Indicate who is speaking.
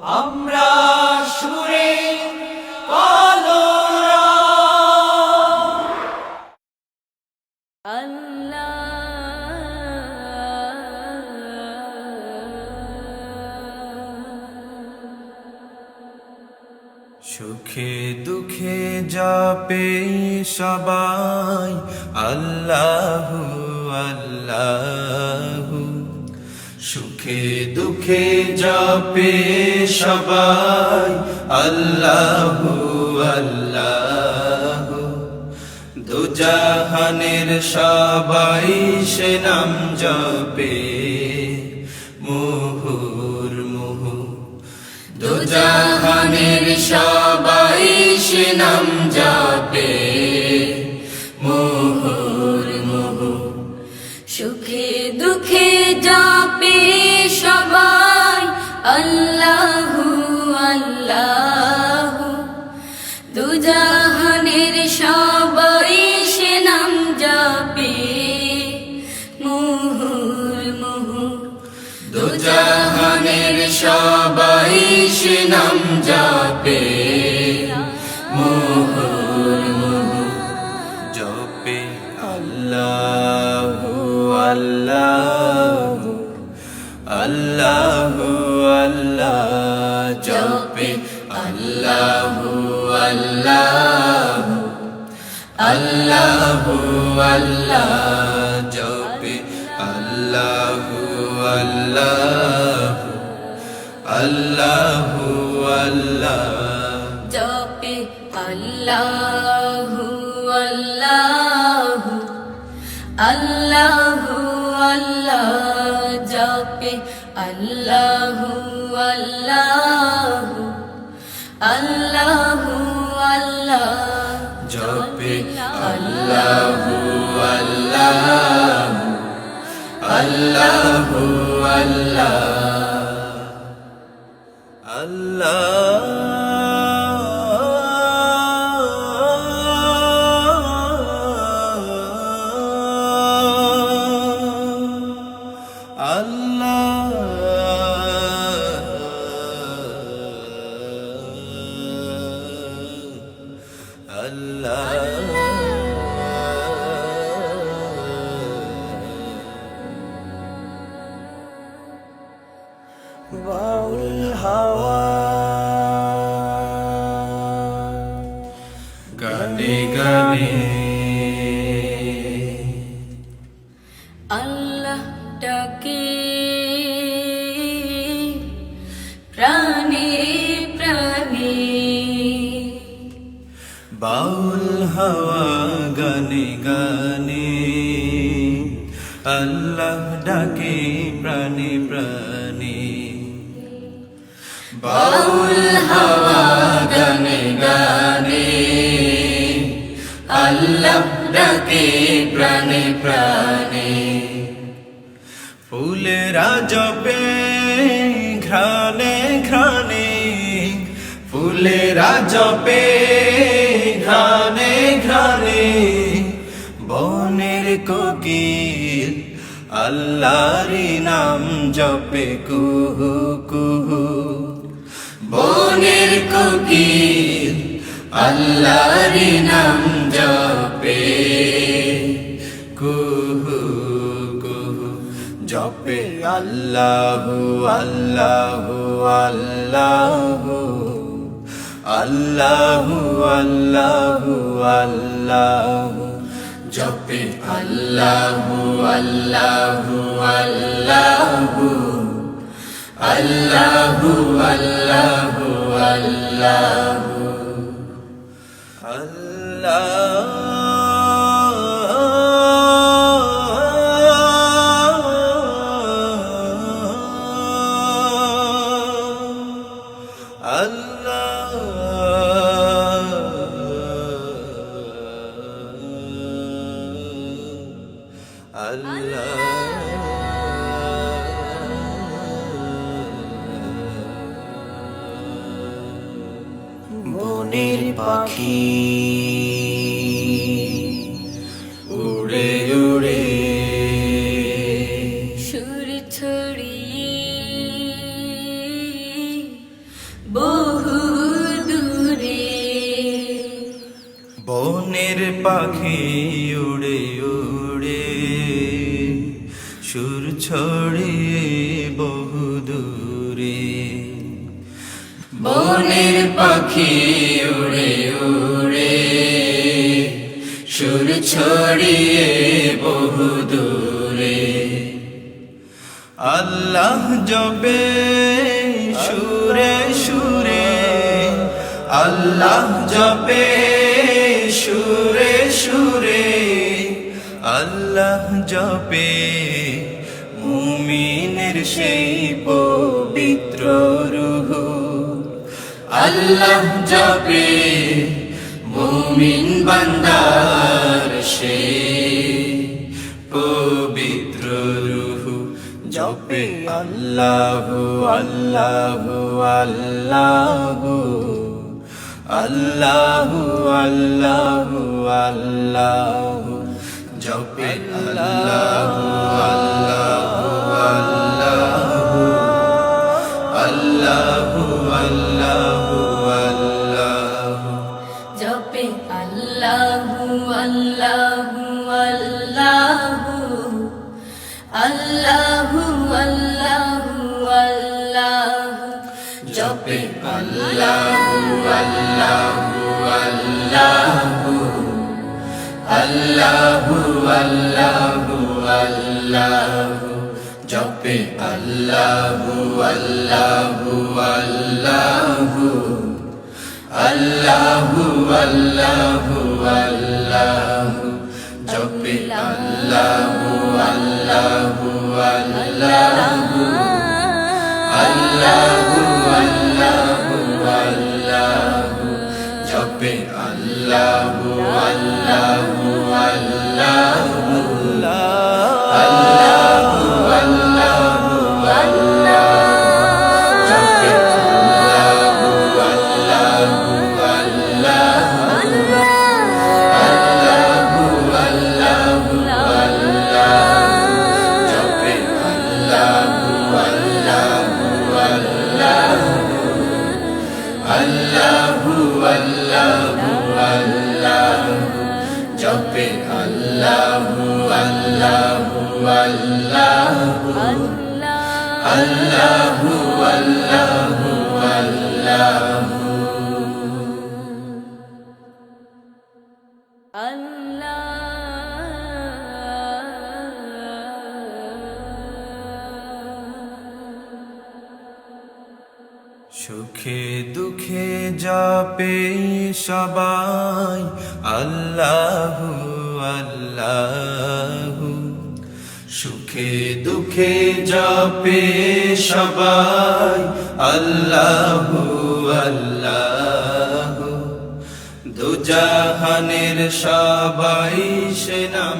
Speaker 1: আমরা সুরে কলরা সুখে দুঃখে যাবে সবাই আল্লাহু আল্লাহু সুখে দুঃখে যাবে সবাই আল্লাহু আল্লাহু দুজাহানের সবাই সে নাম জপে মুহুর্মুহু দুজাহানের সবাই সে নাম জপে মুহুর্মুহু
Speaker 2: সুখে দুঃখে যাবে সবাই আল্লাহু আল্লাহু দুজাহানের সবাই সে নাম জপে মুহুর্মুহু
Speaker 1: দুজাহানের সবাই সে নাম জপে মুহুর্মুহু জপে আল্লাহু আল্লাহু আল্লাহু আল্লাহ জপে আল্লাহু আল্লাহু আল্লাহু আল্লাহ জপে আল্লাহু আল্লাহু আল্লাহু আল্লাহ
Speaker 2: জপে আল্লাহু আল্লাহু আল্লাহু আল্লাহ জপে আল্লাহু আল্লাহু আল্লাহু আল্লাহ
Speaker 1: জপে আল্লাহু আল্লাহু আল্লাহু আল্লাহ বাউল হাওয়া গানে গানে
Speaker 2: আল্লাহ ডাকে প্রাণে প্রাণে
Speaker 1: বাউল হাওয়া গানে গানে আল্লাহ ডাকে প্রাণে প্রাণে বাউল হাওয়া গানে গানে আল্লাহ ডাকে প্রাণে প্রাণে ফুলেরা জপে ঘ্রাণে ঘ্রাণে ফুলেরা জপে ঘ্রাণে ঘ্রাণে বনের কোকিল আল্লাহরি নাম জপে কুহু কুহু বনের কোকিল আল্লাহরি নাম জপে কুহু কুহু জপে আল্লাহু আল্লাহু আল্লাহু আল্লাহু আল্লাহু আল্লাহু জপে আল্লাহু আল্লাহু আল্লাহু আল্লাহু আল্লাহু আল্লাহু বনের পাখি উড়ে উড়ে
Speaker 2: সুর ছড়িয়ে
Speaker 1: পাখি উড়ে উড়ে সুর ছড়িয়ে বহুদূরে বনের পাখি উড়ে উড়ে সুর ছড়িয়ে বহুদূরে আল্লাহ জপে সুরে সুরে আল্লাহ জপে সুরে সুরে আল্লাহ জপে মুমিনের সেই পবিত্র রূহ আল্লাহ জপে মুমিন বান্দার সেই পবিত্র রূহ জপে আল্লাহ আল্লাহ আল্লাহ আল্লাহ আল্লাহ আল্লাহ জপে আল্লাহ আল্লাহ আল্লাহ আল্লাহ আল্লাহ
Speaker 2: জপে আল্লাহু আল্লাহু আল্লাহু আল্লাহু আল্লাহু আল্লাহু জপে আল্লাহু আল্লাহু আল্লাহু আল্লাহু আল্লাহু আল্লাহু জপে আল্লাহু আল্লাহু আল্লাহু আল্লাহু আল্লাহু আল্লাহু জপে আল্লাহু আল্লাহু আল্লাহু আল্লাহু আল্লাহু আল্লাহু জপে আল্লাহু আল্লাহু আল্লাহু আল্লাহু আল্লাহু আল্লাহু জপে আল্লাহু আল্লাহু আল্লাহু আল্লাহু আল্লাহু জপে আল্লাহু আল্লাহু আল্লাহু আল্লাহু আল্লাহু জপে আল্লাহু আল্লাহু আল্লাহু আল্লাহু আল্লাহু আল্লাহু সুখে দুঃখে জপে সবাই আল্লাহু আল্লাহু সুখে দুঃখে জপে সবাই আল্লাহু আল্লাহু দুজাহানের সবাই সে নাম